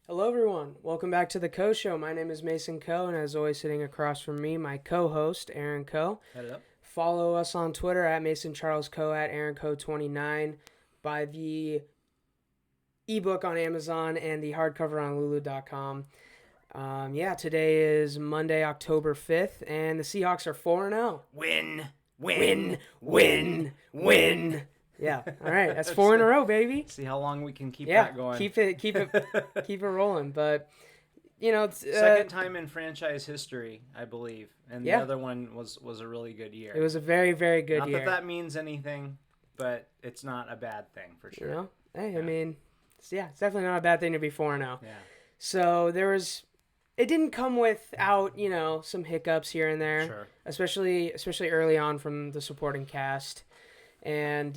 Hello, everyone. Welcome back to the Coe Show. My name is Mason Coe, and as always, sitting across from me, my co-host, Aaron Coe. Hello. Follow us on Twitter at Mason Charles Coe at Aaron Coe 29. Buy the ebook on Amazon and the hardcover on Lulu.com. Today is Monday, October 5th, and the Seahawks are 4-0. Win. Yeah, all right. That's four in a row, baby. See how long we can keep Yeah, that going. keep it rolling. But it's Second time in franchise history, I believe, and the Yeah. other one was a really good year. It was a very, very good Not year. that means anything, but it's not a bad thing for sure. Hey, Yeah. I mean, it's definitely not a bad thing to be 4-0. Yeah. So it didn't come without some hiccups here and there, Sure. especially early on from the supporting cast, and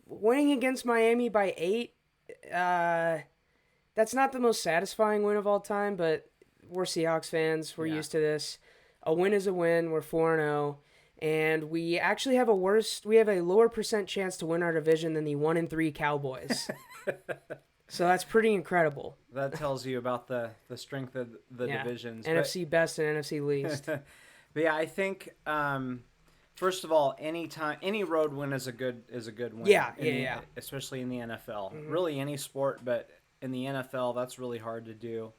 winning against Miami by 8. That's not the most satisfying win of all time, but we're Seahawks fans. We're used to this. A win is a win. We're 4-0. And we actually have a lower percent chance to win our division than the 1-3 Cowboys. So that's pretty incredible. That tells you about the strength of the divisions. NFC best and NFC least. But yeah, I think first of all, any road win is a good win. Yeah. Especially in the NFL. Mm-hmm. Really any sport, but in the NFL, that's really hard to do.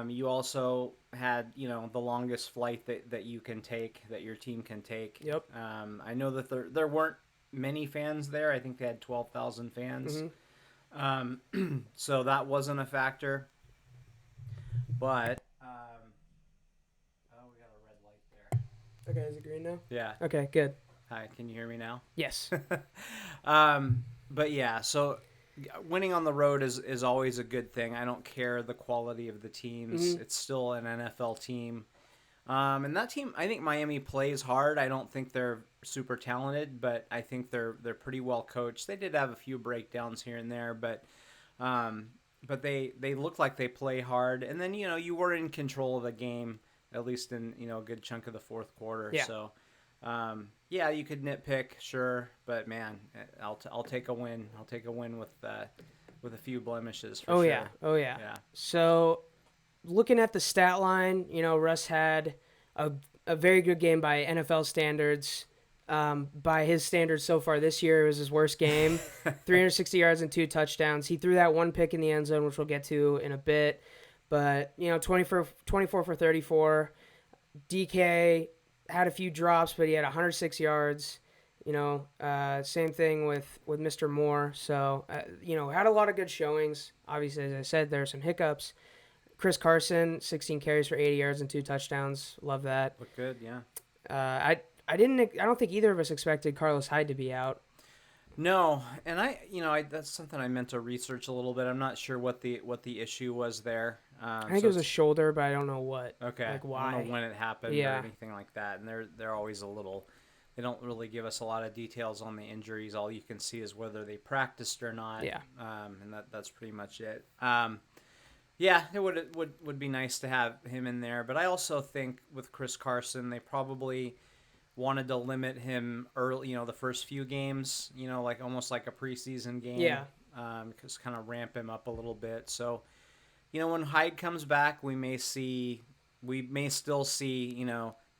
You also had, the longest flight that you can take, that your team can take. Yep. I know that there weren't many fans there. I think they had 12,000 fans. Mm-hmm. So that wasn't a factor. But we got a red light there. Okay, is it green now? Yeah. Okay, good. Hi, can you hear me now? Yes. But yeah, so winning on the road is always a good thing. I don't care the quality of the teams. Mm-hmm. It's still an NFL team. And that team, I think Miami plays hard. I don't think they're super talented, but I think they're pretty well coached. They did have a few breakdowns here and there, but they look like they play hard. And then you were in control of the game, at least in a good chunk of the fourth quarter. Yeah. So you could nitpick, sure, but man, I'll take a win. I'll take a win with a few blemishes. For sure. Oh yeah. So, looking at the stat line, Russ had a very good game by NFL standards. By his standards so far this year, it was his worst game. 360 yards and 2 touchdowns. He threw that one pick in the end zone, which we'll get to in a bit. But 24 for 34. DK had a few drops, but he had 106 yards. Same thing with Mr. Moore. So, had a lot of good showings. Obviously, as I said, there are some hiccups. Chris Carson, 16 carries for 80 yards and 2 touchdowns. Love that. Look good, yeah. I don't think either of us expected Carlos Hyde to be out. No, and I that's something I meant to research a little bit. I'm not sure what the issue was there. I think it was a shoulder, but I don't know what. Okay. Like why. I don't know when it happened or anything like that. And they're always a little. They don't really give us a lot of details on the injuries. All you can see is whether they practiced or not. Yeah. And that's pretty much it. It would be nice to have him in there, but I also think with Chris Carson, they probably wanted to limit him early, the first few games, like almost like a preseason game. Yeah. Because kind of ramp him up a little bit. So, when Hyde comes back, we may still see,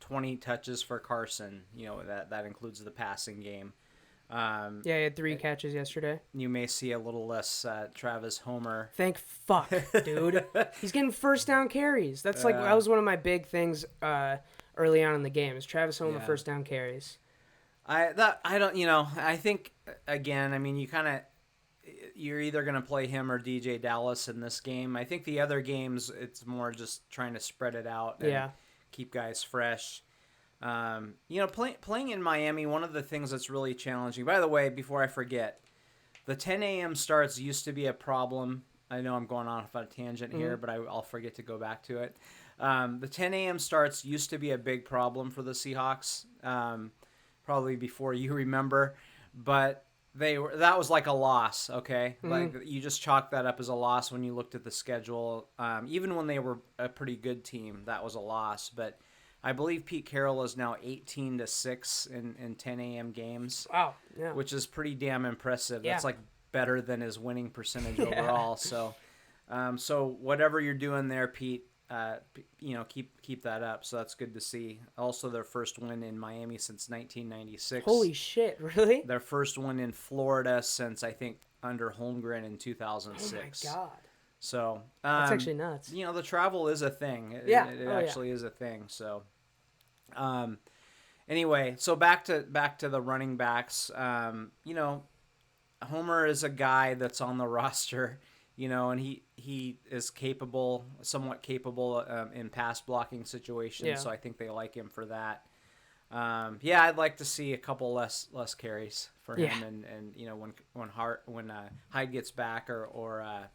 20 touches for Carson. That includes the passing game. He had 3 catches yesterday. You may see a little less Travis Homer. Thank fuck, dude. He's getting first down carries. That was one of my big things early on in the game. Is Travis Homer first down carries? I think again. I mean, you're either going to play him or DJ Dallas in this game. I think the other games, it's more just trying to spread it out and keep guys fresh. Playing in Miami, one of the things that's really challenging. By the way, before I forget, the 10 a.m. starts used to be a problem. I know I'm going off on a tangent here, but I'll forget to go back to it. The 10 a.m. starts used to be a big problem for the Seahawks, probably before you remember, but that was like a loss, okay? Like you just chalked that up as a loss when you looked at the schedule. Even when they were a pretty good team, that was a loss, but I believe Pete Carroll is now 18-6 in 10 a.m. games. Wow, yeah. Which is pretty damn impressive. Yeah. That's like better than his winning percentage overall. So, So whatever you're doing there, Pete, keep that up. So that's good to see. Also, their first win in Miami since 1996. Holy shit! Really? Their first one in Florida since, I think, under Holmgren in 2006. Oh my god. So that's actually nuts. The travel is a thing. It actually is a thing. So, anyway, so back to the running backs. Homer is a guy that's on the roster, and he is somewhat capable in pass blocking situations. Yeah. So I think they like him for that. I'd like to see a couple less carries for him, and when Hyde gets back or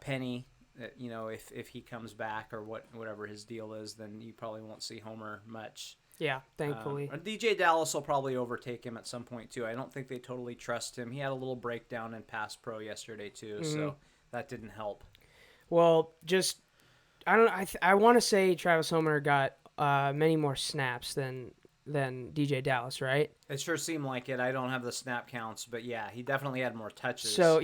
Penny, if he comes back or whatever his deal is, then you probably won't see Homer much. Yeah, thankfully. DJ Dallas will probably overtake him at some point too. I don't think they totally trust him. He had a little breakdown in pass pro yesterday too, so that didn't help. Well, I want to say Travis Homer got many more snaps than DJ Dallas, right? It sure seemed like it. I don't have the snap counts, but yeah, he definitely had more touches. So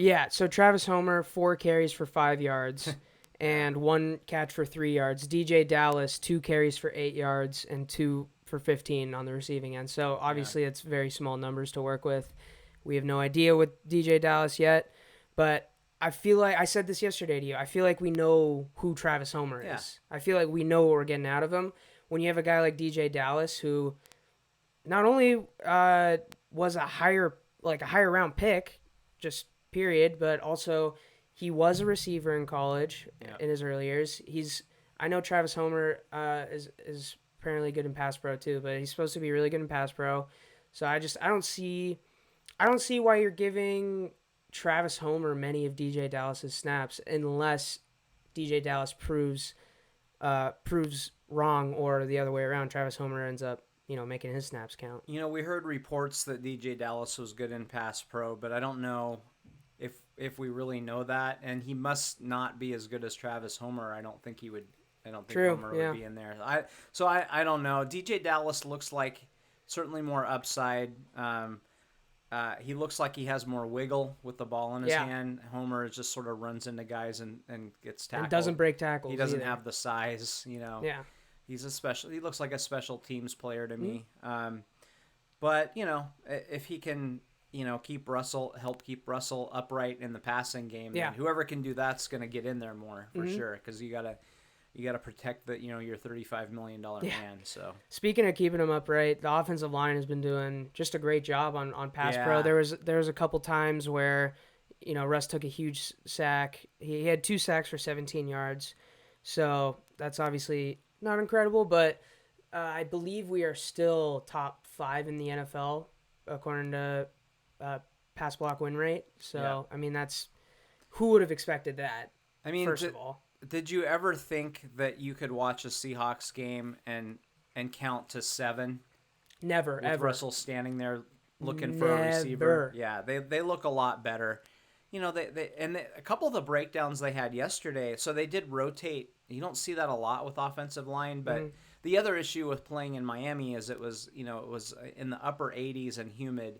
Travis Homer, 4 carries for 5 yards and 1 catch for 3 yards. DJ Dallas, 2 carries for 8 yards and 2 for 15 on the receiving end. So obviously it's very small numbers to work with. We have no idea with DJ Dallas yet, but I feel like I said this yesterday to you. I feel like we know who Travis Homer is. Yeah. I feel like we know what we're getting out of him. When you have a guy like DJ Dallas who not only was a higher round pick, just period, but also he was a receiver in college in his early years. I know Travis Homer is apparently good in pass pro too, but he's supposed to be really good in pass pro. So I don't see why you're giving Travis Homer many of DJ Dallas's snaps unless DJ Dallas proves wrong, or the other way around. Travis Homer ends up making his snaps count. We heard reports that DJ Dallas was good in pass pro, but I don't know if we really know that, and he must not be as good as Travis Homer. I don't think Homer would be in there. I don't know. DJ Dallas looks like certainly more upside. He looks like he has more wiggle with the ball in his hand. Homer just sort of runs into guys and gets tackled. And doesn't break tackles. He doesn't either. have the size, Yeah. He looks like a special teams player to me. But if he can, help keep Russell upright in the passing game, then whoever can do that's going to get in there more for sure, because you gotta protect your $35 million man. So speaking of keeping him upright, the offensive line has been doing just a great job on pass pro. There was a couple times where Russ took a huge sack. He had 2 sacks for 17 yards, so that's obviously not incredible, but I believe we are still top 5 in the NFL according to pass block win rate. So I mean, that's, who would have expected that? I mean, first of all. Did you ever think that you could watch a Seahawks game and count to 7? Never, with ever. Russell standing there looking for a receiver. Yeah, they look a lot better. A couple of the breakdowns they had yesterday, so they did rotate. You don't see that a lot with offensive line, but the other issue with playing in Miami is it was in the upper 80s and humid,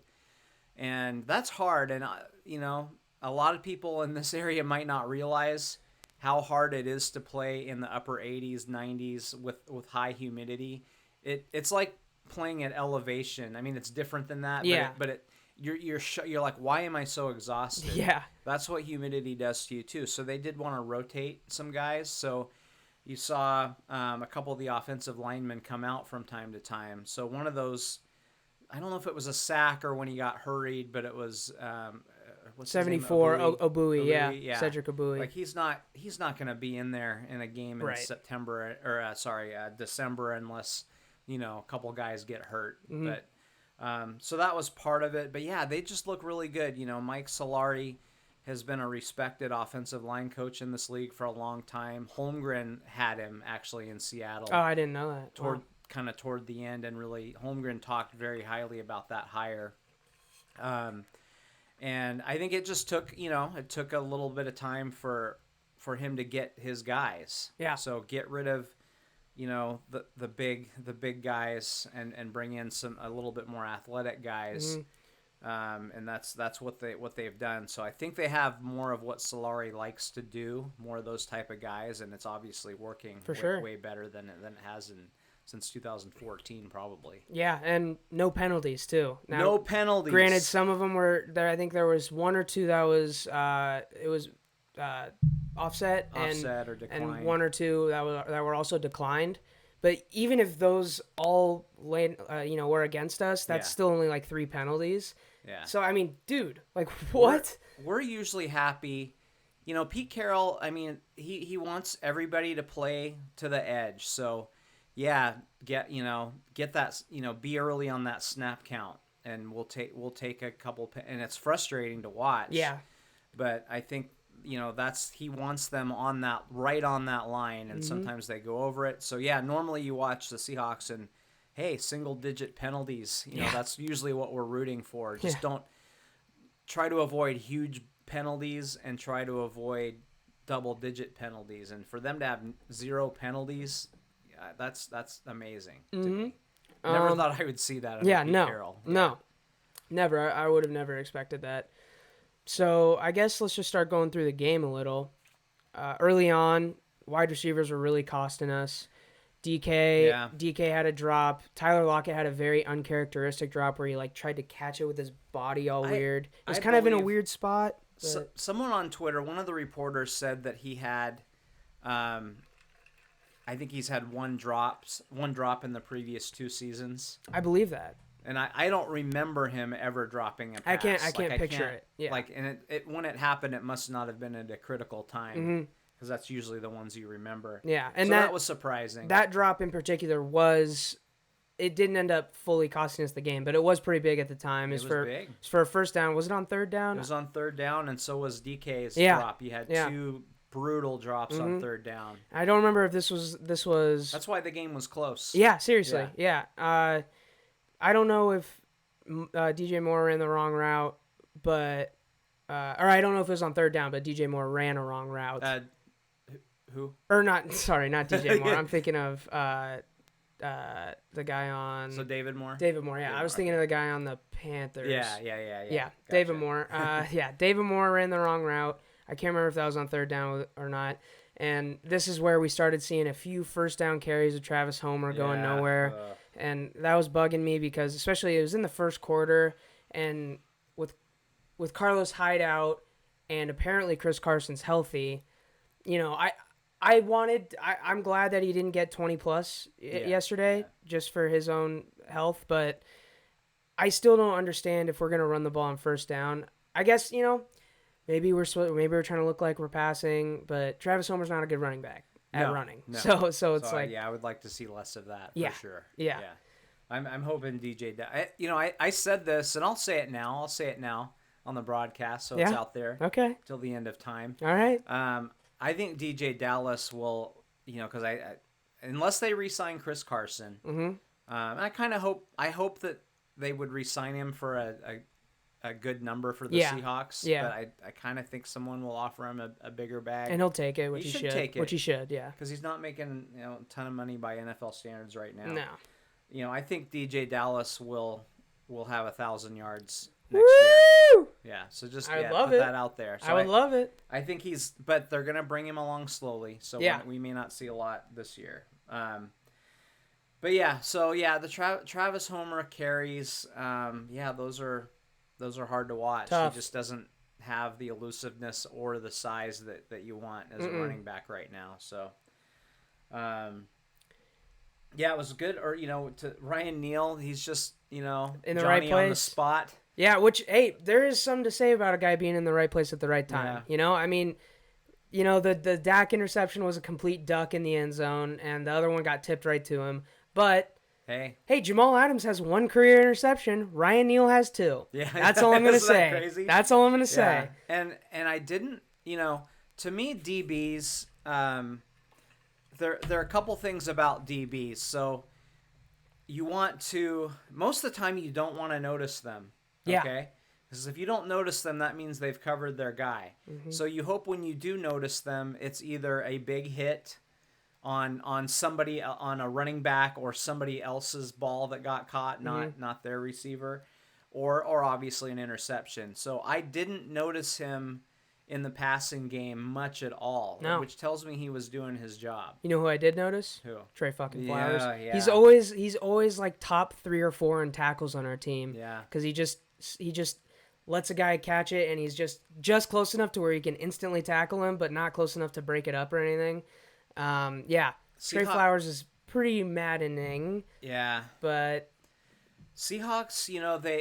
and that's hard. And a lot of people in this area might not realize how hard it is to play in the upper 80s, 90s with high humidity. It's like playing at elevation. I mean, it's different than that. Yeah. But you're like, why am I so exhausted? Yeah. That's what humidity does to you too. So they did want to rotate some guys. So you saw a couple of the offensive linemen come out from time to time. So one of those, I don't know if it was a sack or when he got hurried, but it was 74 Obui, yeah. Cedric Obui. Like he's not going to be in there in a game in September or December unless a couple guys get hurt. But so that was part of it. But yeah, they just look really good. Mike Solari has been a respected offensive line coach in this league for a long time. Holmgren had him actually in Seattle. Oh, I didn't know that. Toward the end, and really Holmgren talked very highly about that hire. And I think it just took a little bit of time for him to get his guys. Yeah. So get rid of, the big guys and bring in a little bit more athletic guys. And that's what they've done. So I think they have more of what Solari likes to do, more of those type of guys, and it's obviously working For sure. way better than it has since 2014 probably. Yeah, and no penalties too. Now, no penalties. Granted, some of them were there. I think there was one or two that was offset or declined, and one or two that were also declined. But even if those all were against us, that's still only like 3 penalties. Yeah. So I mean, dude, like what? We're usually happy. Pete Carroll, I mean, he wants everybody to play to the edge. So, yeah, get that, be early on that snap count, and we'll take a couple, and it's frustrating to watch. Yeah. But I think he wants them right on that line, and sometimes they go over it. So yeah, normally you watch the Seahawks and hey, single digit penalties. That's usually what we're rooting for. Just don't try to avoid huge penalties and try to avoid double digit penalties. And for them to have 0 penalties, that's amazing to me. Never thought I would see that. Pete Carroll. No, never. I would have never expected that. So I guess let's just start going through the game a little. Early on, wide receivers were really costing us. DK had a drop. Tyler Lockett had a very uncharacteristic drop where he tried to catch it with his body all weird. It was kind of in a weird spot. Someone on Twitter, one of the reporters said that he had, I think he's had one drop in the previous 2 seasons. I believe that. And I don't remember him ever dropping a pass. I can't picture it. Yeah. And it when it happened, it must not have been at a critical time, because that's usually the ones you remember. Yeah, and so that was surprising. That drop in particular it didn't end up fully costing us the game, but it was pretty big at the time. It was big. For a first down. Was it on third down? It was on third down, and so was DK's drop. He had 2 brutal drops on third down. I don't remember if this was. That's why the game was close. Yeah, seriously. Yeah. I don't know if DJ Moore ran the wrong route, but or I don't know if it was on third down, but DJ Moore ran a wrong route. Who? Or not? Sorry, not DJ Moore. I'm thinking of the guy on. So David Moore. David Moore. Yeah, I was thinking of the guy on the Panthers. Yeah. Yeah, Gotcha. David Moore. David Moore ran the wrong route. I can't remember if that was on third down or not. And this is where we started seeing a few first down carries of Travis Homer going nowhere. And that was bugging me because especially it was in the first quarter, and with Carlos Hyde out and apparently Chris Carson's healthy, I'm glad that he didn't get 20 plus yesterday just for his own health, but I still don't understand if we're going to run the ball on first down. I guess, maybe we're trying to look like we're passing, but Travis Homer's not a good running back at running. No. So it's I would like to see less of that for sure. Yeah. I'm hoping DJ. I said this, and I'll say it now. I'll say it now on the broadcast, so it's out there. Okay. Till the end of time. All right. I think DJ Dallas will, because unless they re-sign Chris Carson, I kind of hope that they would re-sign him for a good number for the Seahawks. Yeah. But I kind of think someone will offer him a bigger bag. And he'll take it, which he should. Take it. Which he should, yeah. Because he's not making a ton of money by NFL standards right now. No. I think DJ Dallas will have 1,000 yards Woo! next year. Yeah, so just put that out there. So I would love it. I think but they're going to bring him along slowly, so we may not see a lot this year. But yeah, so yeah, the Travis Homer carries, those are hard to watch. Tough. He just doesn't have the elusiveness or the size that you want as a running back right now. So, it was good. Or to Ryan Neal, he's just in the Johnny right place on the spot. Yeah, which there is something to say about a guy being in the right place at the right time. Yeah. I mean, the Dak interception was a complete duck in the end zone, and the other one got tipped right to him. But hey, Jamal Adams has 1 career interception. Ryan Neal has 2. Yeah, that's all I'm gonna say. Crazy? That's all I'm gonna say. And I didn't, to me, DBs. There are a couple things about DBs. So you want to most of the time you don't want to notice them. Yeah. Okay. Because if you don't notice them, that means they've covered their guy. Mm-hmm. So you hope when you do notice them, it's either a big hit on somebody, on a running back, or somebody else's ball that got caught, not their receiver, or obviously an interception. So I didn't notice him in the passing game much at all, which tells me he was doing his job. You know who I did notice? Who? Trey fucking Flowers. Yeah. He's always like top 3 or 4 in tackles on our team. Yeah. Because he just lets a guy catch it, and he's just close enough to where he can instantly tackle him, but not close enough to break it up or anything. Trey Flowers is pretty maddening. Yeah. But Seahawks,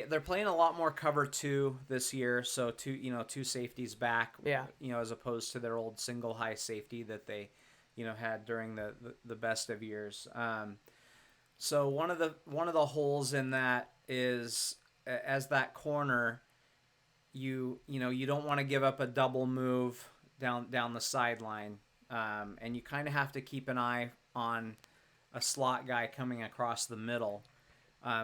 they're playing a lot more cover 2 this year, so two safeties back. Yeah. As opposed to their old single high safety that they, had during the best of years. So one of the holes in that is as that corner, you don't want to give up a double move down the sideline, and you kind of have to keep an eye on a slot guy coming across the middle.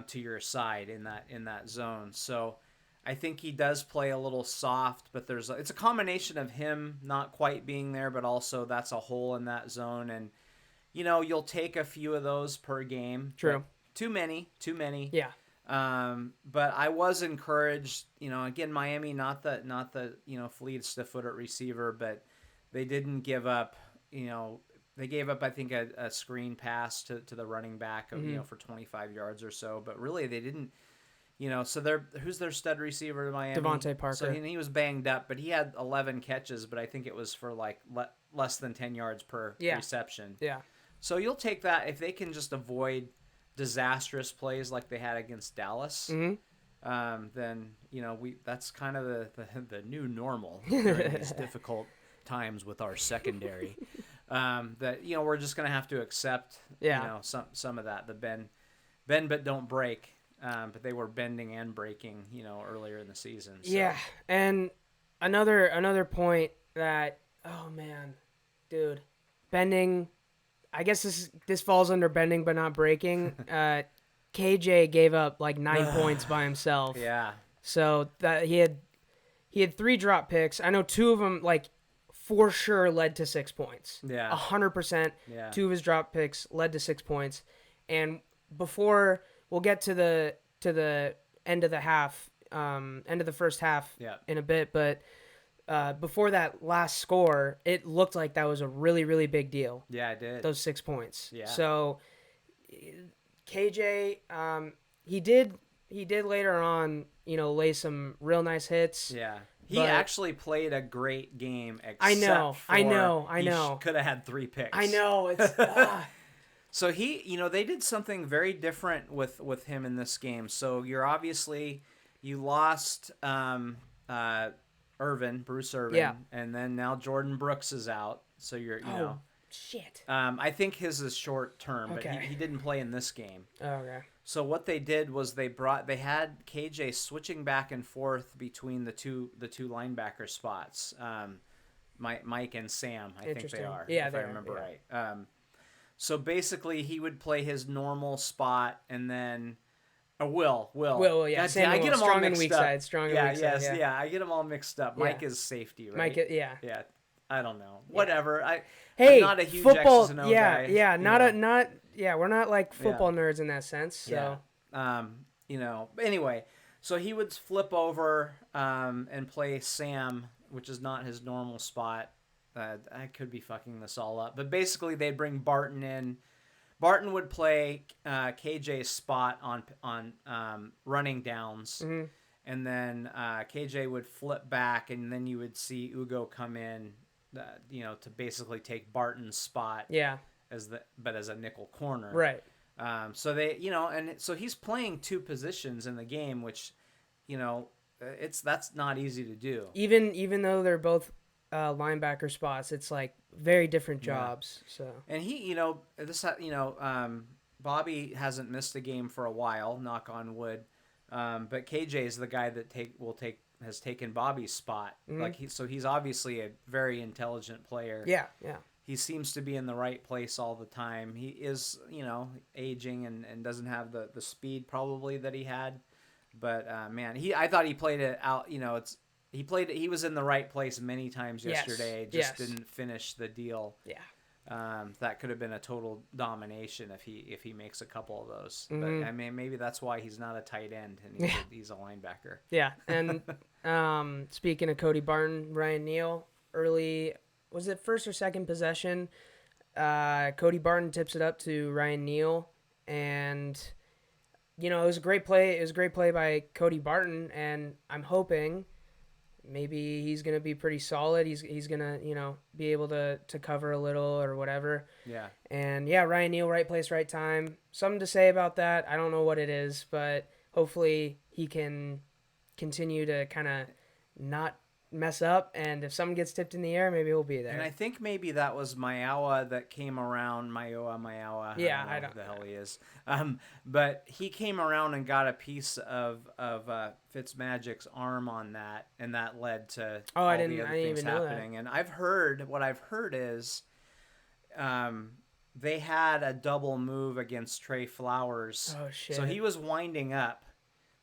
To your side in that zone. So I think he does play a little soft, but it's a combination of him not quite being there, but also that's a hole in that zone. And, you'll take a few of those per game. True. Too many. Yeah. But I was encouraged, again, Miami, not the fleetest of foot at receiver, but they didn't give up, they gave up, I think, a screen pass to the running back, for 25 yards or so. But really, they didn't, so who's their stud receiver to Miami? Devontae Parker. So he was banged up, but he had 11 catches, but I think it was for like less than 10 yards per reception. Yeah. So you'll take that if they can just avoid disastrous plays like they had against Dallas. Mm-hmm. Then that's kind of the new normal during these difficult times with our secondary. That we're just gonna have to accept some of that, the bend but don't break, but they were bending and breaking earlier in the season. So. Yeah, and another point that, oh man, dude, bending, I guess this falls under bending but not breaking. KJ gave up like 9 points by himself. Yeah, so that he had 3 drop picks. I know 2 of them for sure led to 6 points. Yeah. 100%. Yeah. 2 of his drop picks led to 6 points. And before we'll get to the end of the half, end of the first half in a bit, but before that last score, it looked like that was a really, really big deal. Yeah, it did. Those 6 points. Yeah. So KJ, he did later on, lay some real nice hits. Yeah. He actually played a great game. I know. Could have had 3 picks. I know. It's So they did something very different with him in this game. So you lost Bruce Irvin, and then now Jordan Brooks is out. So shit. I think his is short term, but he didn't play in this game. Okay. So what they did was they had KJ switching back and forth between the two linebacker spots, Mike and Sam. I think they are. Yeah, if I remember right. So basically, he would play his normal spot, and then Will. Yeah. I get them all mixed up. Strong and weak side. Yeah. I get them all mixed up. Yeah. Mike is safety, right? Mike, yeah. Yeah. I don't know. Whatever. I'm not a huge football. X's and O guy. We're not like football nerds in that sense. So. Yeah. Anyway, so he would flip over and play Sam, which is not his normal spot. I could be fucking this all up, but basically they'd bring Barton in. Barton would play KJ's spot on running downs, and then KJ would flip back, and then you would see Ugo come in, to basically take Barton's spot. Yeah. As a nickel corner. Right. So they, and so he's playing 2 positions in the game, which, that's not easy to do. Even though they're both linebacker spots, it's like very different jobs. Yeah. So. And he, Bobby hasn't missed a game for a while, knock on wood. But KJ is the guy that has taken Bobby's spot. Mm-hmm. So he's obviously a very intelligent player. Yeah. Yeah. He seems to be in the right place all the time. He is, aging and doesn't have the speed probably that he had. But man, I thought he played it out. He was in the right place many times yesterday. Just didn't finish the deal. Yeah. that could have been a total domination if he makes a couple of those. Mm-hmm. But I mean, maybe that's why he's not a tight end and he's a linebacker. Yeah, and speaking of Cody Barton, Ryan Neal, early, was it first or second possession? Cody Barton tips it up to Ryan Neal, and it was a great play. It was a great play by Cody Barton, and I'm hoping maybe he's gonna be pretty solid. He's gonna be able to cover a little or whatever. Yeah. And yeah, Ryan Neal, right place, right time. Something to say about that. I don't know what it is, but hopefully he can continue to kind of not mess up, and if something gets tipped in the air, maybe he'll be there. And I think maybe that was Mayowa that came around. Mayowa. Yeah, I don't know who the hell he is. But he came around and got a piece of Fitzmagic's arm on that, and that led to all the other things happening. And what I've heard is they had a double move against Trey Flowers. Oh shit! So he was winding up.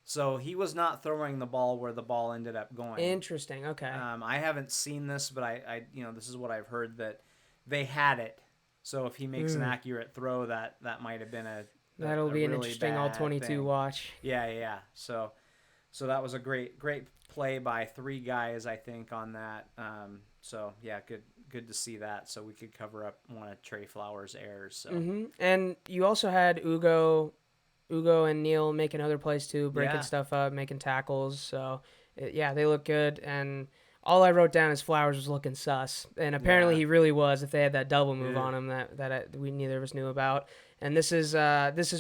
So he was not throwing the ball where the ball ended up going. Interesting. Okay. I haven't seen this, but I this is what I've heard, that they had it. So if he makes an accurate throw, that might have been that'll be really an interesting all 22 thing. Watch. Yeah. So that was a great play by three guys, I think, on that. So yeah, good to see that. So we could cover up one of Trey Flowers' errors. So. Mm-hmm. And you also had Ugo and Neal making other plays too, breaking stuff up, making tackles. So, they look good. And all I wrote down is Flowers was looking sus. And apparently he really was, if they had that double move on him that we neither of us knew about. And this is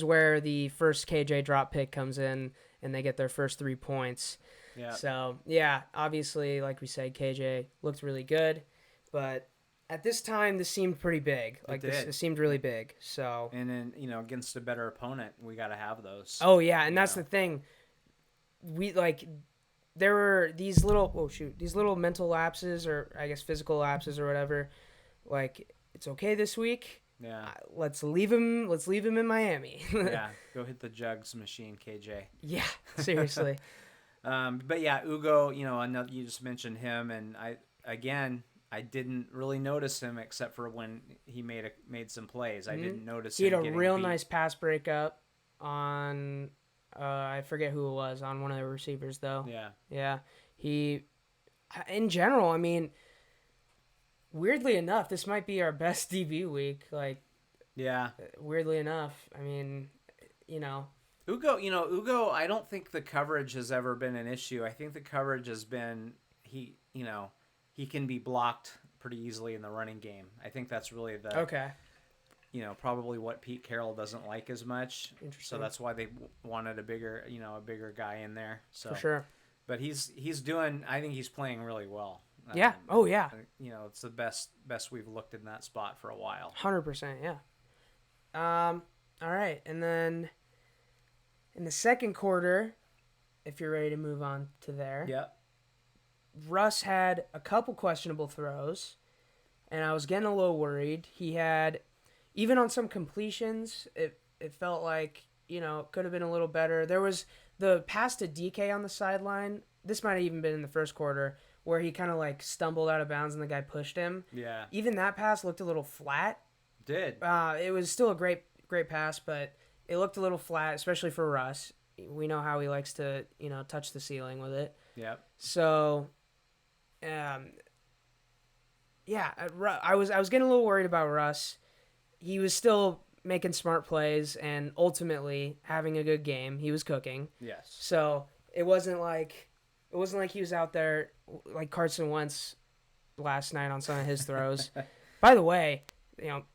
where the first KJ drop pick comes in, and they get their first 3 points. Yeah. So, obviously, like we said, KJ looked really good. But at this time, this seemed pretty big. This seemed really big. So, and then against a better opponent, we got to have those. Oh yeah, and that's the thing. We there were these little mental lapses, or I guess physical lapses or whatever. Like, it's okay this week. Yeah. Let's leave him in Miami. Yeah. Go hit the jugs machine, KJ. Yeah. Seriously. But yeah, Ugo. You just mentioned him, and I didn't really notice him except for when he made some plays. I didn't notice him. He had a real nice pass breakup on, I forget who it was, on one of the receivers though. Yeah. Yeah. He, in general, I mean, weirdly enough, this might be our best DB week. Yeah. Weirdly enough, I mean, Ugo, I don't think the coverage has ever been an issue. I think the coverage has been, he can be blocked pretty easily in the running game. I think that's really probably what Pete Carroll doesn't like as much. So that's why they wanted a bigger guy in there. So, for sure. But I think he's playing really well. Yeah. Oh yeah. It's the best we've looked in that spot for a while. 100%. Yeah. All right, and then in the second quarter, if you're ready to move on to there. Yep. Russ had a couple questionable throws, and I was getting a little worried. He had, even on some completions, it felt like, it could have been a little better. There was the pass to DK on the sideline. This might have even been in the first quarter, where he kind of stumbled out of bounds and the guy pushed him. Yeah. Even that pass looked a little flat. Did. It was still a great pass, but it looked a little flat, especially for Russ. We know how he likes to, touch the ceiling with it. Yep. So, I was getting a little worried about Russ. He was still making smart plays and ultimately having a good game. He was cooking. Yes. So it wasn't like he was out there like Carson Wentz last night on some of his throws. By the way,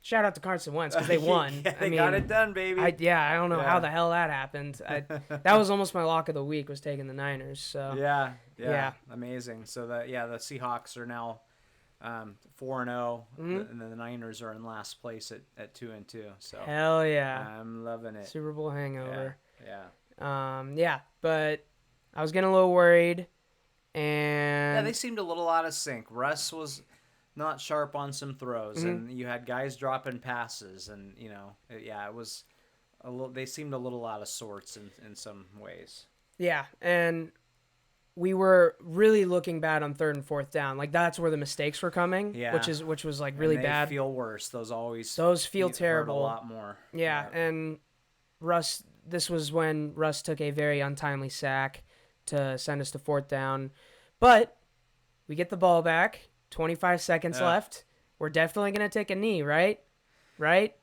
shout out to Carson Wentz because they won. They got it done, baby. I don't know how the hell that happened. That was almost my lock of the week, was taking the Niners. So yeah, amazing. So the Seahawks are now 4-0, and then the Niners are in last place at 2-2. So hell yeah, I'm loving it. Super Bowl hangover. Yeah. But I was getting a little worried, and they seemed a little out of sync. Russ was not sharp on some throws, and you had guys dropping passes, and it was a little. They seemed a little out of sorts in some ways. Yeah, and we were really looking bad on 3rd and 4th down. Like that's where the mistakes were coming, Yeah. which was like really bad. Feel worse. Those feel terrible. Hurt a lot more. Yeah, and Russ. This was when Russ took a very untimely sack to send us to 4th down, but we get the ball back. 25 seconds left. We're definitely gonna take a knee, right? Right?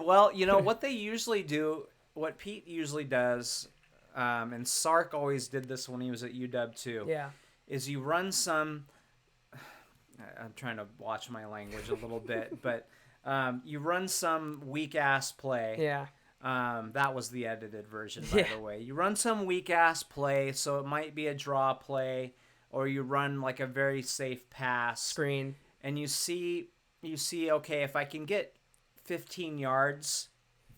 Well, what they usually do, what Pete usually does, and Sark always did this when he was at UW too. Yeah. Is you run some. I'm trying to watch my language a little bit, but you run some weak ass play. Yeah. That was the edited version, by the way. You run some weak ass play, so it might be a draw play, or you run like a very safe pass Screen, and you see, okay, if I can get 15 yards,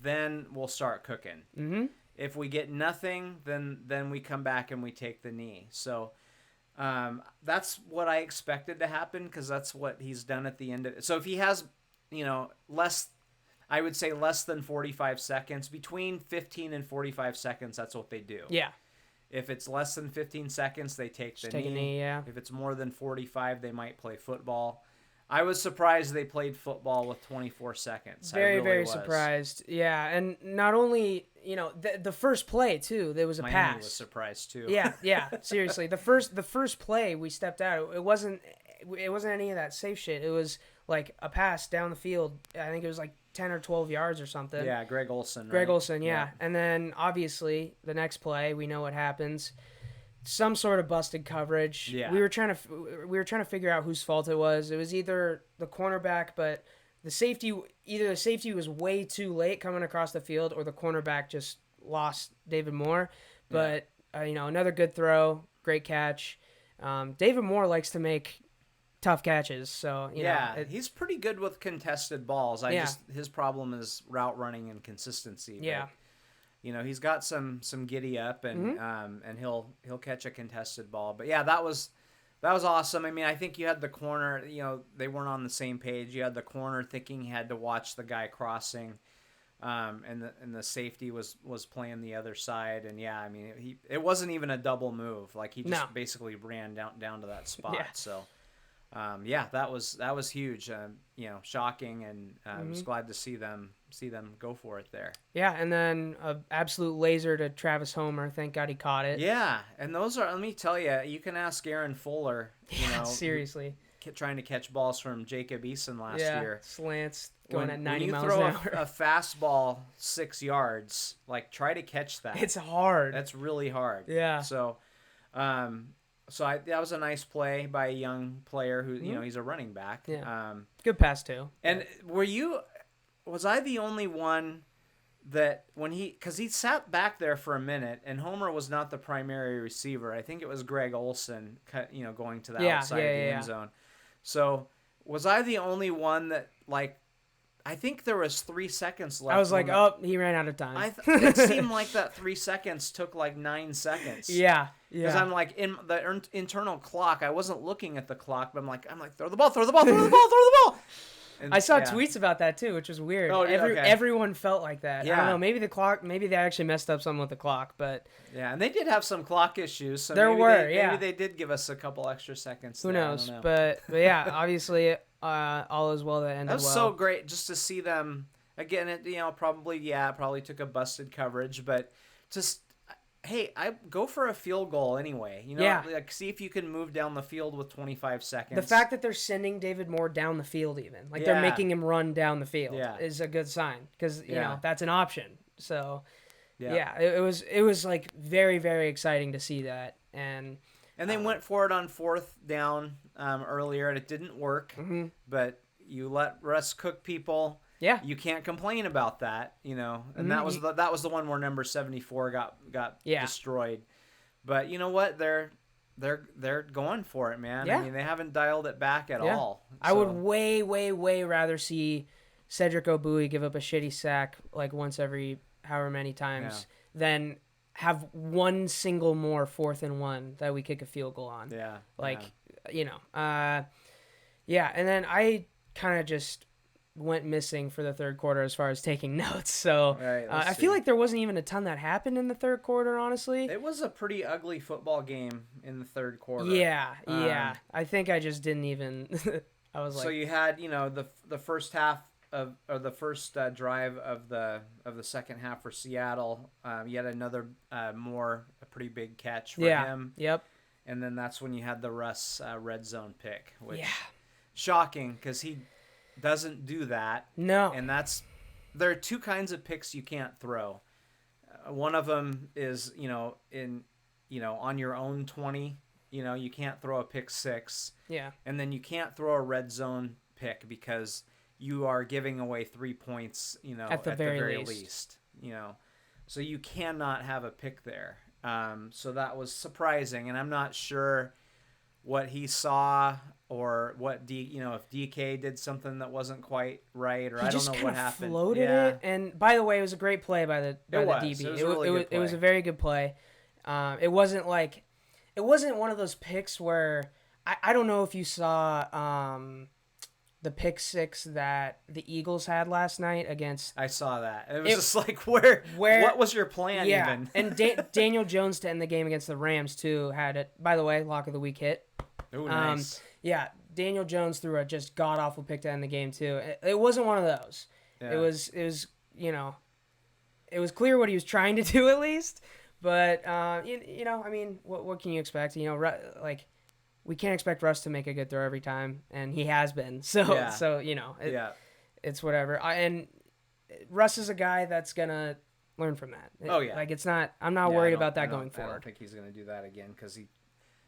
then we'll start cooking. Mm-hmm. If we get nothing, then we come back and we take the knee. So that's what I expected to happen, because that's what he's done at the end of it. So if he has, I would say less than 45 seconds, between 15 and 45 seconds, that's what they do. Yeah. If it's less than 15 seconds, they take the knee. Take a knee, yeah. If it's more than 45, they might play football. I was surprised they played football with 24 seconds. Very, very surprised. Yeah, and not only, the first play too, there was a pass. Miami was surprised too. Yeah, seriously. The first play we stepped out, it wasn't any of that safe shit. It was like a pass down the field. I think it was like 10 or 12 yards or something. Yeah, Greg Olsen. Greg Olsen, yeah. And then obviously the next play, we know what happens. Some sort of busted coverage. Yeah. We were trying to figure out whose fault it was. It was either the cornerback, but the safety was way too late coming across the field, or the cornerback just lost David Moore. But another good throw, great catch. David Moore likes to make tough catches, so he's pretty good with contested balls. His problem is route running and consistency. Yeah. But, he's got some giddy up, and and he'll catch a contested ball. But yeah, that was awesome. I mean, I think you had the corner. They weren't on the same page. You had the corner thinking he had to watch the guy crossing, and the safety was playing the other side. And yeah, I mean, it wasn't even a double move. Like he just basically ran down to that spot. Yeah. So. That was huge. Shocking, and I was glad to see them go for it there. Yeah, and then an absolute laser to Travis Homer. Thank God he caught it. Yeah, and those are. Let me tell you, you can ask Aaron Fuller. Seriously, trying to catch balls from Jacob Eason last year. Slants going at 90 miles an hour. When hour. you throw a fastball 6 yards, like try to catch that. It's hard. That's really hard. Yeah. So, that was a nice play by a young player who, he's a running back. Yeah. Good pass too. And was I the only one that because he sat back there for a minute, and Homer was not the primary receiver. I think it was Greg Olsen, going to the outside of the end zone. So was I the only one that I think there was 3 seconds left. I was like, he ran out of time. It seemed like that 3 seconds took like 9 seconds. Yeah. Because I'm like, in the internal clock, I wasn't looking at the clock, but I'm like, throw the ball, throw the ball, throw the ball, throw the ball. And, I saw tweets about that too, which was weird. Oh, yeah, Everyone felt like that. Yeah. I don't know. Maybe they actually messed up something with the clock, but yeah, and they did have some clock issues. So maybe they did give us a couple extra seconds. Who knows? But yeah, obviously, all is well that ended well. That was so great just to see them again. It probably took a busted coverage, but just. Hey, I go for a field goal anyway. See if you can move down the field with 25 seconds. The fact that they're sending David Moore down the field, even they're making him run down the field, is a good sign, because that's an option. So, it was like very, very exciting to see that, and they went for it on 4th down earlier, and it didn't work. Mm-hmm. But you let Russ cook people. Yeah, you can't complain about that, and that was the one where number 74 got destroyed. But you know what? They're going for it, man. Yeah. I mean, they haven't dialed it back at all. So. I would way, way, way rather see Cedric Ogbuehi give up a shitty sack like once every however many times than have one single more 4th and 1 that we kick a field goal on. Yeah. And then I kind of just went missing for the third quarter as far as taking notes. So Right, I feel like there wasn't even a ton that happened in the third quarter, honestly. It was a pretty ugly football game in the third quarter. Yeah. I think I just didn't even. I was so you had the first half of or the first drive of the second half for Seattle. You had another a pretty big catch for him. Yep. And then that's when you had the Russ red zone pick, which shocking because he doesn't do that. No. And there are two kinds of picks you can't throw. One of them is on your own 20. You can't throw a pick six. Yeah. And then you can't throw a red zone pick because you are giving away 3 points. At the very least. So you cannot have a pick there. So that was surprising, and I'm not sure what he saw or what if DK did something that wasn't quite right, or I don't know what happened. Floated it, and by the way, it was a great play by the DB. It was a very good play. It wasn't one of those picks where I don't know if you saw the pick six that the Eagles had last night against. I saw that. It was just like, what was your plan even? And Daniel Jones to end the game against the Rams too had it. By the way, lock of the week hit. Oh, nice. Yeah, Daniel Jones threw a just god awful pick to end the game too. It wasn't one of those. Yeah. It was it was clear what he was trying to do at least. But I mean, what can you expect? We can't expect Russ to make a good throw every time, and he has been. So it's whatever. And Russ is a guy that's gonna learn from that. It's not. I'm not worried about that going forward. I don't think he's gonna do that again because he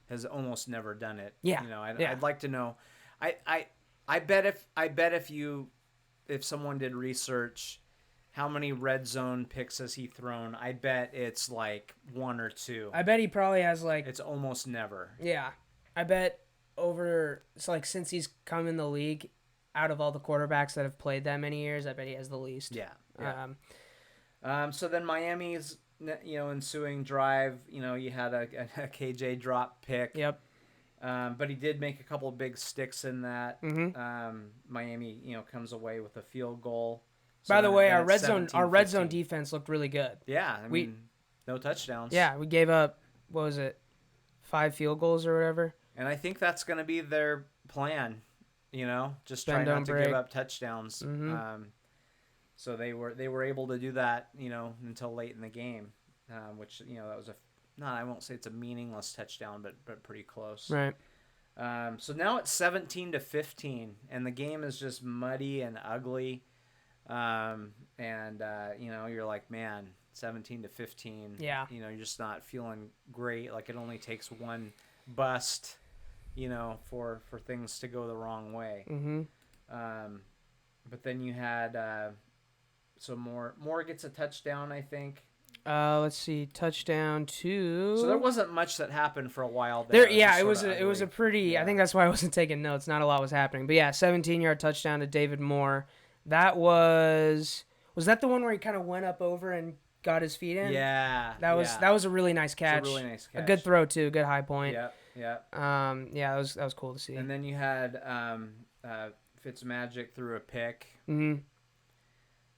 has almost never done it. Yeah. I'd like to know. I bet if someone did research, how many red zone picks has he thrown? I bet it's like 1 or 2. I bet he probably has It's almost never. Yeah. I bet since he's come in the league, out of all the quarterbacks that have played that many years, I bet he has the least. Yeah. So then Miami's ensuing drive, you had a KJ drop pick. Yep. But he did make a couple of big sticks in that. Mm-hmm. Miami, comes away with a field goal. So By the way, our red zone defense looked really good. Yeah, I mean, no touchdowns. Yeah, we gave up 5 field goals or whatever. And I think that's going to be their plan, just try not to give up touchdowns. Mm-hmm. So they were able to do that, until late in the game, which that was I won't say it's a meaningless touchdown, but pretty close. Right. So now it's 17-15, and the game is just muddy and ugly. You're like, man, 17-15. Yeah. You're just not feeling great. Like it only takes one bust, for things to go the wrong way. Mm-hmm. But then you had Moore gets a touchdown, I think. Let's see, touchdown to. So there wasn't much that happened for a while there. It was a pretty. Yeah. I think that's why I wasn't taking notes. Not a lot was happening, but yeah, 17-yard touchdown to David Moore. That was that the one where he kind of went up over and got his feet in? Yeah. That was a really nice catch. It was a really nice catch. A good throw too, good high point. Yeah. That was cool to see. And then you had Fitzmagic threw a pick. Mm-hmm.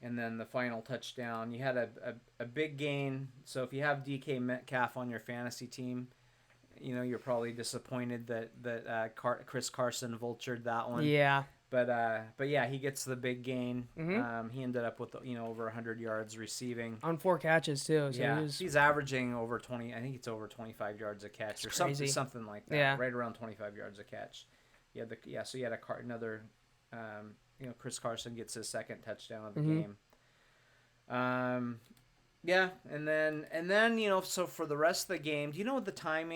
And then the final touchdown, you had a big gain. So if you have DK Metcalf on your fantasy team, you're probably disappointed that Chris Carson vultured that one. Yeah. But yeah, he gets the big gain. Mm-hmm. He ended up with over 100 yards receiving on 4 catches too. So yeah, he's averaging over 20. I think it's over 25 yards a catch or something like that. Yeah. Right around 25 yards a catch. So you had another. Chris Carson gets his second touchdown of the game. Yeah, and then so for the rest of the game, do you know the time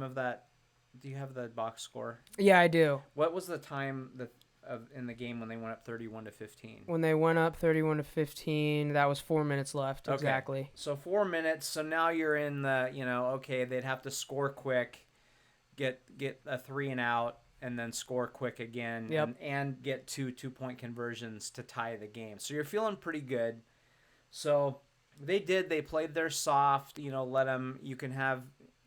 of that? Do you have the box score? Yeah, I do. What was the time in the game when they went up 31-15? When they went up 31-15, that was 4 minutes left. Okay. Exactly. So 4 minutes. So now you're in the they'd have to score quick, get a 3 and out. And then score quick again. Yep. And get 2-point conversions to tie the game. So you're feeling pretty good. So they played their soft, let them, you can have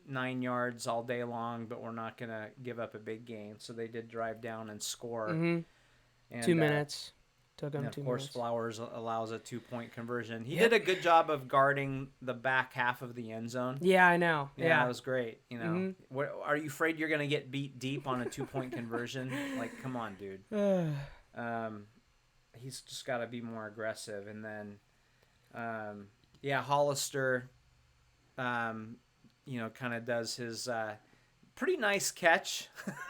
9 yards all day long, but we're not going to give up a big gain. So they did drive down and score. Mm-hmm. And, 2 minutes. Took him And 2 of course, minutes. Flowers allows a 2-point conversion. He did a good job of guarding the back half of the end zone. Yeah, I know. Yeah, that was great. You know, Mm-hmm. what, are you afraid you're gonna get beat deep on a 2-point conversion? Like, come on, dude. He's just got to be more aggressive. And then, Hollister, kind of does his pretty nice catch.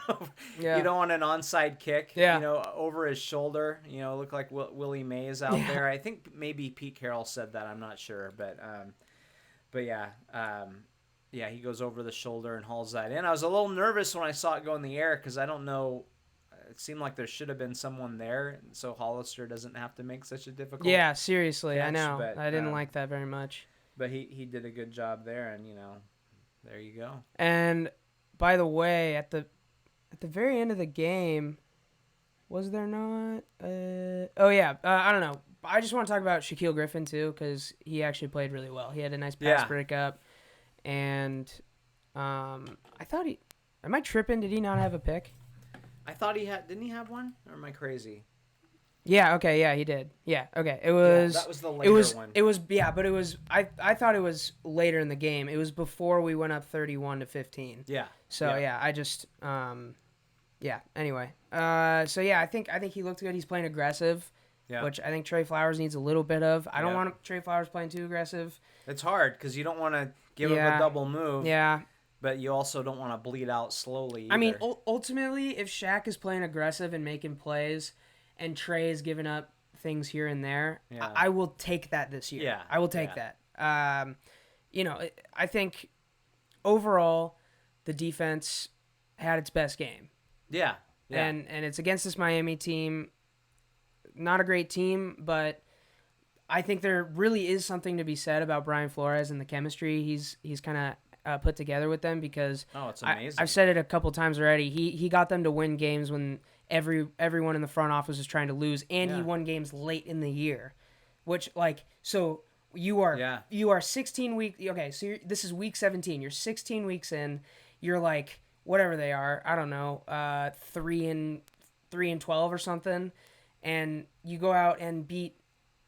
On an onside kick. Yeah. Over his shoulder. Looked like Willie Mays out there. I think maybe Pete Carroll said that. I'm not sure, but yeah. He goes over the shoulder and hauls that in. I was a little nervous when I saw it go in the air because I don't know. It seemed like there should have been someone there, so Hollister doesn't have to make such a difficult. Yeah, seriously, catch, I know. But, I didn't like that very much. But he did a good job there, and there you go. And by the way, at the very end of the game, was there not? I don't know. I just want to talk about Shaquille Griffin too because he actually played really well. He had a nice pass breakup, and I thought am I tripping? Did he not have a pick? I thought he had. Didn't he have one? Or am I crazy? Yeah. Okay. Yeah, he did. Yeah. Okay. It was. That was the later one. It was. Yeah, but it was. I thought it was later in the game. It was before we went up 31-15. Yeah. So I just. Yeah. Anyway. So yeah, I think he looked good. He's playing aggressive. Yeah. Which I think Trey Flowers needs a little bit of. I don't want Trey Flowers playing too aggressive. It's hard because you don't want to give him a double move. Yeah. But you also don't want to bleed out slowly either. I mean, ultimately, if Shaq is playing aggressive and making plays and Trey is giving up things here and there, I will take that this year. Yeah. I will take that. I think overall the defense had its best game. Yeah. And it's against this Miami team. Not a great team, but I think there really is something to be said about Brian Flores and the chemistry he's kind of put together with them because it's amazing. I've said it a couple times already. He got them to win games when everyone in the front office was trying to lose, and he won games late in the year, which so you are 16 weeks. Okay, so this is week 17. You're 16 weeks in. You're like whatever they are. I don't know, 3-12 or something, and you go out and beat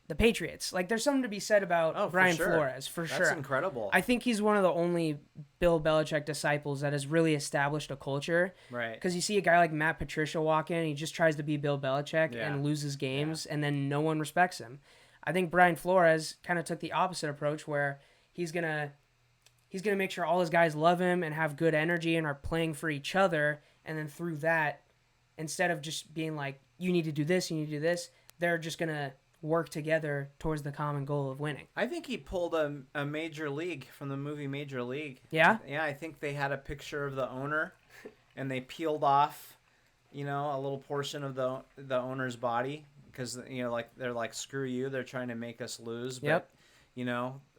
the Patriots. There's something to be said about Brian Flores, for sure. That's incredible. I think he's one of the only Bill Belichick disciples that has really established a culture. Right. Because you see a guy like Matt Patricia walk in, and he just tries to be Bill Belichick and loses games, and then no one respects him. I think Brian Flores kind of took the opposite approach, where he's gonna make sure all his guys love him and have good energy and are playing for each other, and then through that, instead of just being like, you need to do this, they're just gonna work together towards the common goal of winning. I think he pulled a Major League from the movie Major League. Yeah? Yeah, I think they had a picture of the owner, and they peeled off, a little portion of the owner's body because, they're like, screw you, they're trying to make us lose. But,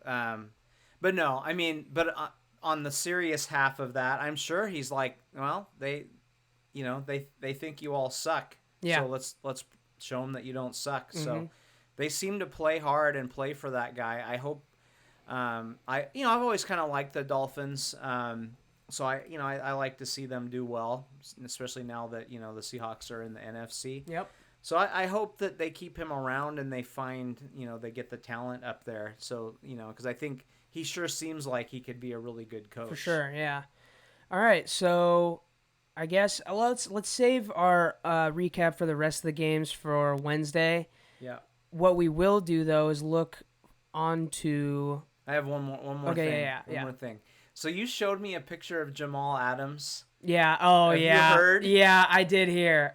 but no, I mean, on the serious half of that, I'm sure he's like, well, they think you all suck. Yeah. So let's show them that you don't suck. Mm-hmm. So they seem to play hard and play for that guy. I hope. I've always kind of liked the Dolphins. So I like to see them do well, especially now that the Seahawks are in the NFC. Yep. So I hope that they keep him around and they find they get the talent up there. So because I think he sure seems like he could be a really good coach. For sure. Yeah. All right. So I guess let's save our recap for the rest of the games for Wednesday. Yeah. What we will do though is look onto. I have one more thing. One more thing. So you showed me a picture of Jamal Adams. Yeah. Oh, have yeah. You heard? Yeah, I did hear.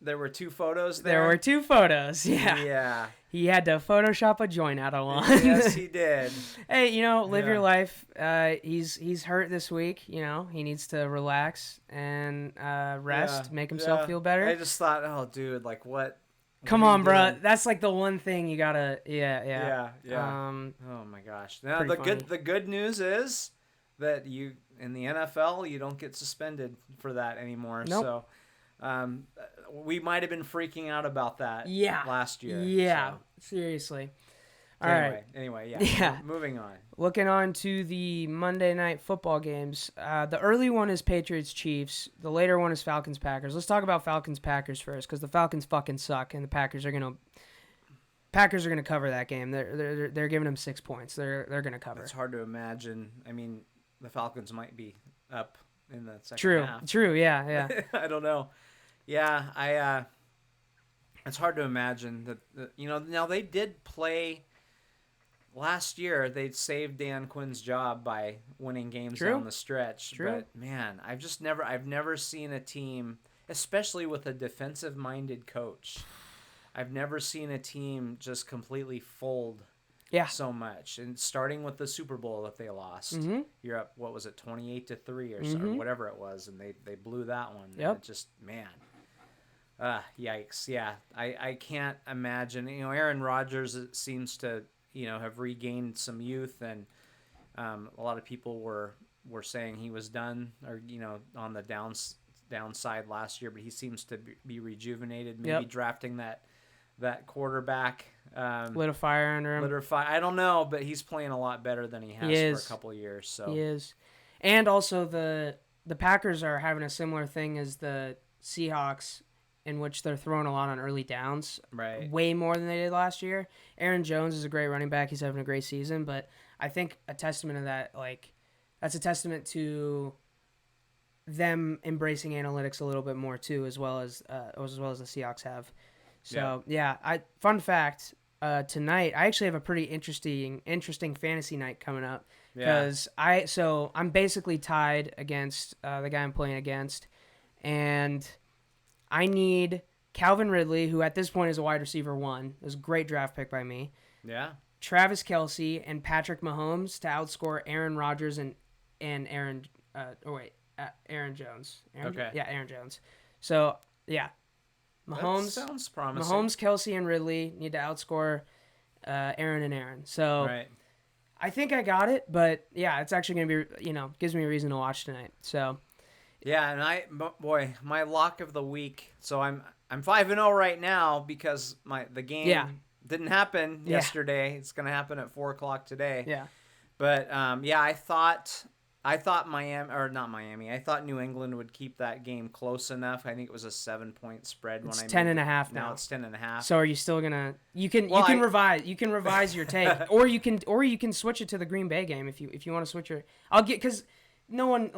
There were two photos there. There were two photos. Yeah. Yeah. He had to Photoshop a joint out of one. Yes, he did. Hey, live your life. He's hurt this week. He needs to relax and rest, make himself feel better. I just thought, oh, dude, like what? Come on, bro. That's like the one thing you gotta. Yeah. Oh my gosh. Now the good news is that you in the NFL you don't get suspended for that anymore. Nope. So, we might have been freaking out about that. Last year. Yeah. So. Seriously. All right. Anyway, yeah. Yeah. Moving on. Looking on to the Monday night football games. The early one is Patriots-Chiefs. The later one is Falcons-Packers. Let's talk about Falcons-Packers first, because the Falcons fucking suck, and the Packers are gonna cover that game. They're giving them 6 points. They're gonna cover. It's hard to imagine. I mean, the Falcons might be up in the second half. True. Yeah. I don't know. Yeah, it's hard to imagine that. Now they did play. Last year, they saved Dan Quinn's job by winning games down the stretch. True. But man, I've never seen a team, especially with a defensive-minded coach. I've never seen a team just completely fold so much. And starting with the Super Bowl that they lost, you're up, what was it, 28-3 or so, or whatever it was, and they blew that one. Yep. And it just, man. Yikes. Yeah. I can't imagine. Aaron Rodgers, it seems to have regained some youth, and a lot of people were saying he was done, or on the downside last year, but he seems to be rejuvenated. Maybe drafting that quarterback, lit a fire under him. I don't know, but he's playing a lot better than he has for a couple of years. So he is, and also the Packers are having a similar thing as the Seahawks, in which they're throwing a lot on early downs, right? Way more than they did last year. Aaron Jones is a great running back. He's having a great season, but I think a testament of that, that's a testament to them embracing analytics a little bit more too, as well as the Seahawks have. So fun fact, tonight I actually have a pretty interesting fantasy night coming up, because I'm basically tied against the guy I'm playing against, and I need Calvin Ridley, who at this point is a wide receiver 1. It was a great draft pick by me. Yeah. Travis Kelce and Patrick Mahomes to outscore Aaron Rodgers and Aaron Jones. Aaron Jones. So, yeah. That sounds promising. Mahomes, Kelce, and Ridley need to outscore Aaron and Aaron. So, right. I think I got it, but yeah, it's actually going to be, gives me a reason to watch tonight. So, yeah, and my lock of the week. So I'm 5-0 right now because the game didn't happen yesterday. It's gonna happen at 4:00 today. Yeah. But I thought Miami. I thought New England would keep that game close enough. I think it was a 7-point spread. It's 10.5 now. Now it's 10.5. So are you still gonna? You can revise your take, or you can switch it to the Green Bay game if you want to switch your. Because no one,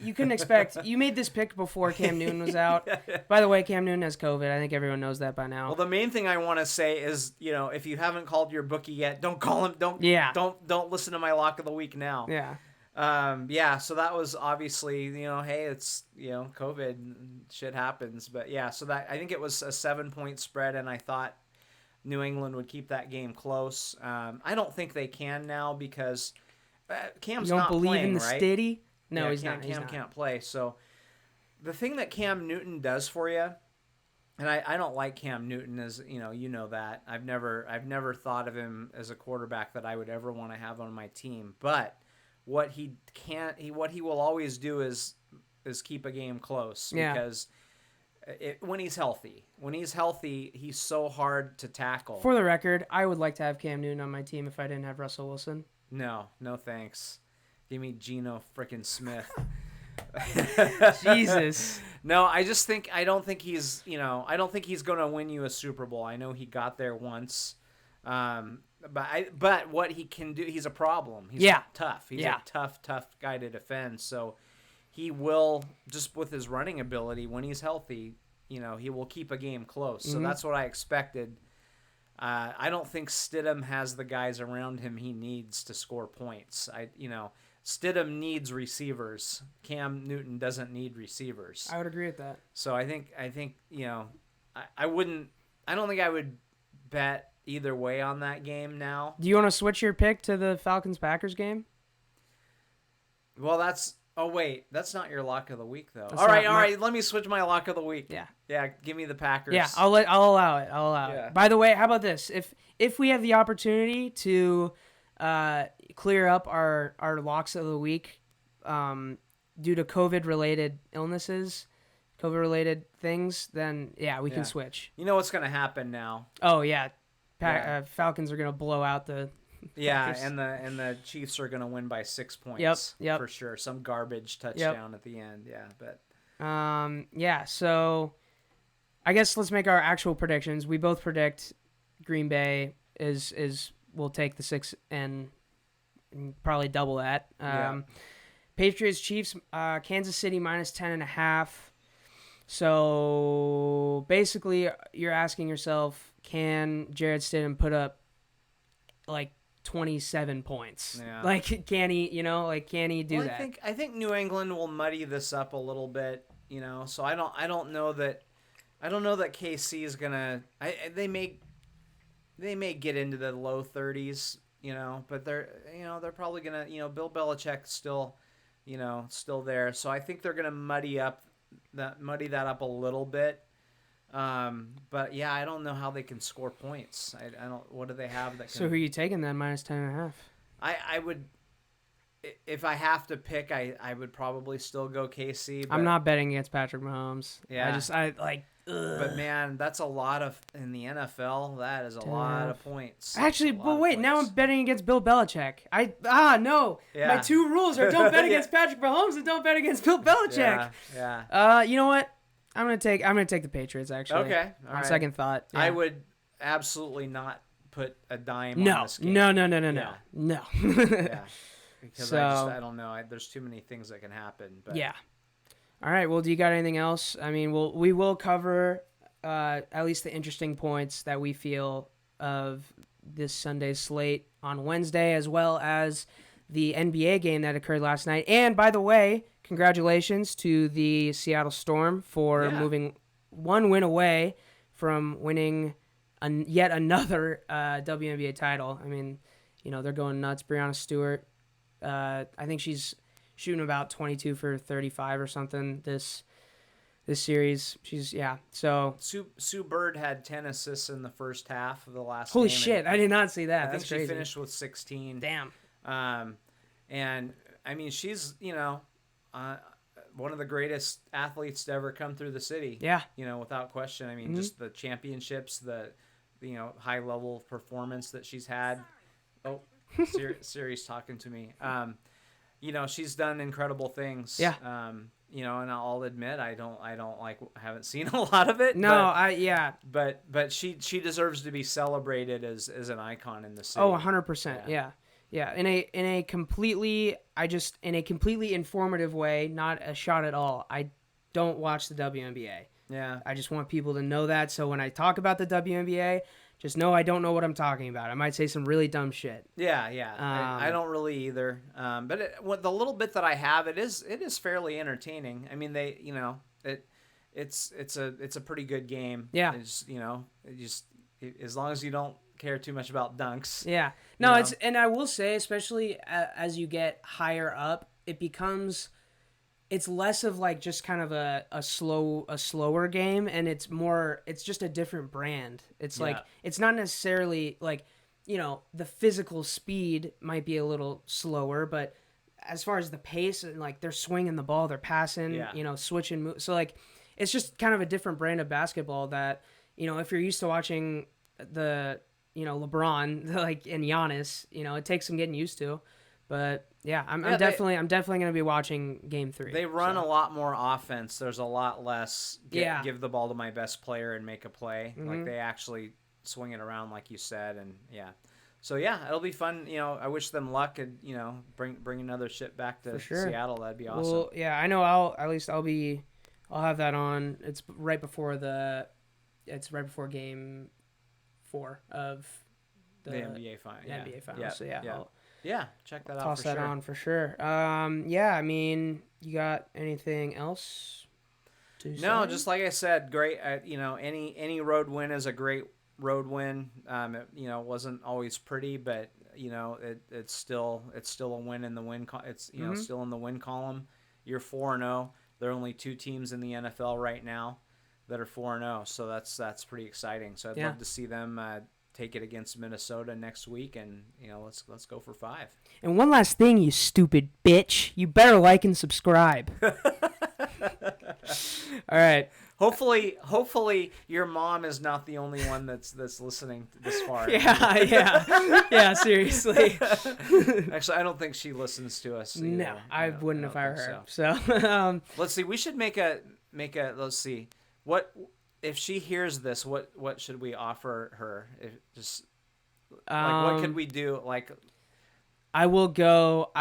you couldn't expect. You made this pick before Cam Newton was out. By the way, Cam Newton has COVID. I think everyone knows that by now. Well, the main thing I want to say is, if you haven't called your bookie yet, don't call him. Don't listen to my lock of the week now. Yeah. So that was obviously, hey, it's, COVID, shit happens. But yeah, so that, I think it was a 7-point spread, and I thought New England would keep that game close. I don't think they can now because Cam's not playing, right? You don't believe in the steady? No, he's not. Cam can't play. So the thing that Cam Newton does for you, and I don't like Cam Newton as, you know that. I've never thought of him as a quarterback that I would ever want to have on my team. But what he will always do is keep a game close, because when he's healthy, he's so hard to tackle. For the record, I would like to have Cam Newton on my team if I didn't have Russell Wilson. No thanks. Give me Geno frickin' Smith. Jesus. No, I don't think he's going to win you a Super Bowl. I know he got there once. But what he can do, he's a problem. He's tough. He's a tough guy to defend. So he will, just with his running ability, when he's healthy, he will keep a game close. So that's what I expected. I don't think Stidham has the guys around him he needs to score points. Stidham needs receivers. Cam Newton doesn't need receivers. I would agree with that. So I think I don't think I would bet either way on that game now. Do you want to switch your pick to the Falcons-Packers game? Well, that's not your lock of the week though. All right. Let me switch my lock of the week. Yeah. Give me the Packers. Yeah, I'll allow it. it. By the way, how about this? If we have the opportunity to clear up our locks of the week due to COVID-related illnesses, COVID-related things, then we can switch. You know what's going to happen now? Oh yeah. Falcons are gonna blow out the. Yeah, Packers. and the Chiefs are gonna win by 6 points. Yep. For sure. Some garbage touchdown at the end. Yeah, but. Yeah. So, I guess let's make our actual predictions. We both predict Green Bay will take the 6 and probably double that. Patriots, Chiefs, Kansas City -10.5. So basically, you're asking yourself, can Jared Stidham put up like 27 points? Yeah. Like, can he? Can he do that? I think New England will muddy this up a little bit. So I don't know that KC is gonna. They may get into the low 30s. But they're probably gonna. Bill Belichick's still there. So I think they're gonna muddy that up a little bit. But yeah, I don't know how they can score points. I don't. What do they have that? So who are you taking then -10.5? I would, if I have to pick, I would probably still go KC. But I'm not betting against Patrick Mahomes. Yeah. But man, that's a lot in the NFL. That is a lot of points. Actually, but wait, now I'm betting against Bill Belichick. No. Yeah. My 2 rules are don't bet against Patrick Mahomes and don't bet against Bill Belichick. Yeah. You know what? I'm gonna take the Patriots actually. Okay. All on right. second thought. Yeah. I would absolutely not put a dime on this game. No. Yeah. Yeah. Because I don't know. There's too many things that can happen. But. Yeah. All right. Well, do you got anything else? I mean, we will cover at least the interesting points that we feel of this Sunday's slate on Wednesday, as well as the NBA game that occurred last night. And by the way, congratulations to the Seattle Storm for moving 1 win away from winning yet another WNBA title. I mean, they're going nuts. Breanna Stewart, I think she's shooting about 22 for 35 or something this series. So Sue Bird had 10 assists in the first half of the last holy game. shit, I did not see that. I think That's she crazy. finished with 16. Damn. And I mean, she's, one of the greatest athletes to ever come through the city. Yeah. Without question. I mean, just the championships, the high level performance that she's had. Oh, Siri's talking to me. She's done incredible things. Yeah. And I'll admit I haven't seen a lot of it. No, But she deserves to be celebrated as an icon in the city. Oh, 100%. Yeah. Yeah, in a completely informative way, not a shot at all. I don't watch the WNBA. Yeah. I just want people to know that. So when I talk about the WNBA, just know I don't know what I'm talking about. I might say some really dumb shit. Yeah. I don't really either. But the little bit that I have, it is fairly entertaining. I mean, it's a pretty good game. Yeah. It's, as long as you don't care too much about dunks. Yeah. No, and I will say, especially as you get higher up, it's less of like just kind of a slower game, and it's just a different brand. It's like, it's not necessarily like, the physical speed might be a little slower, but as far as the pace and like they're swinging the ball, they're passing, switching moves. So like, it's just kind of a different brand of basketball that, if you're used to watching the, LeBron, like, and Giannis, it takes some getting used to. But yeah, I'm definitely going to be watching Game 3. They run a lot more offense. There's a lot less give the ball to my best player and make a play. Mm-hmm. Like, they actually swing it around, like you said, and yeah. So yeah, it'll be fun. I wish them luck and bring another shit back to Seattle. That'd be awesome. Well, yeah, I know. I'll have that on. It's right before Game 4 of the NBA final. NBA final. Yeah. So yeah. Yeah, check that out. Toss that on for sure. Yeah, I mean, you got anything else to say? No, just like I said, great. Any road win is a great road win. It wasn't always pretty, but it's still a win in the win. It's still in the win column. You're 4-0. There are only 2 teams in the NFL right now that are 4-0, so that's pretty exciting. So I'd love to see them take it against Minnesota next week, and let's go for 5. And one last thing, you stupid bitch, you better like and subscribe. All right. Hopefully, your mom is not the only one that's listening this far. Yeah. Seriously. Actually, I don't think she listens to us. Either. No, I wouldn't if I were her. So, let's see. We should make a. Let's see. What if she hears this? What should we offer her? What could we do? Like, I will go.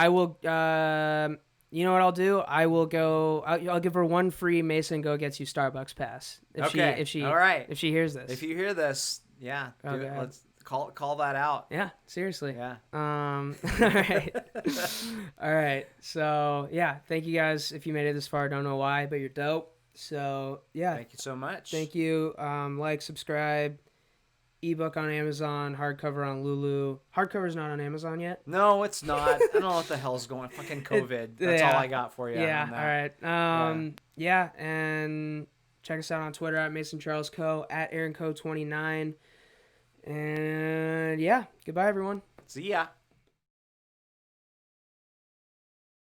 You know what I'll do? I will go. I'll give her one free Mason Go Gets You Starbucks pass. If she all right. If she hears this. If you hear this, yeah, let's call that out. Yeah, seriously. Yeah. All right. All right. So yeah, thank you guys. If you made it this far, don't know why, but you're dope. So yeah. Thank you so much. Thank you. Like, subscribe. Ebook on Amazon, hardcover on Lulu. Hardcover's not on Amazon yet. No, it's not. I don't know what the hell's going. Fucking COVID. That's all I got for you. Yeah. All right. Yeah. And check us out on Twitter at Mason Charles Co, at Aaron Co 29. And yeah, goodbye everyone. See ya.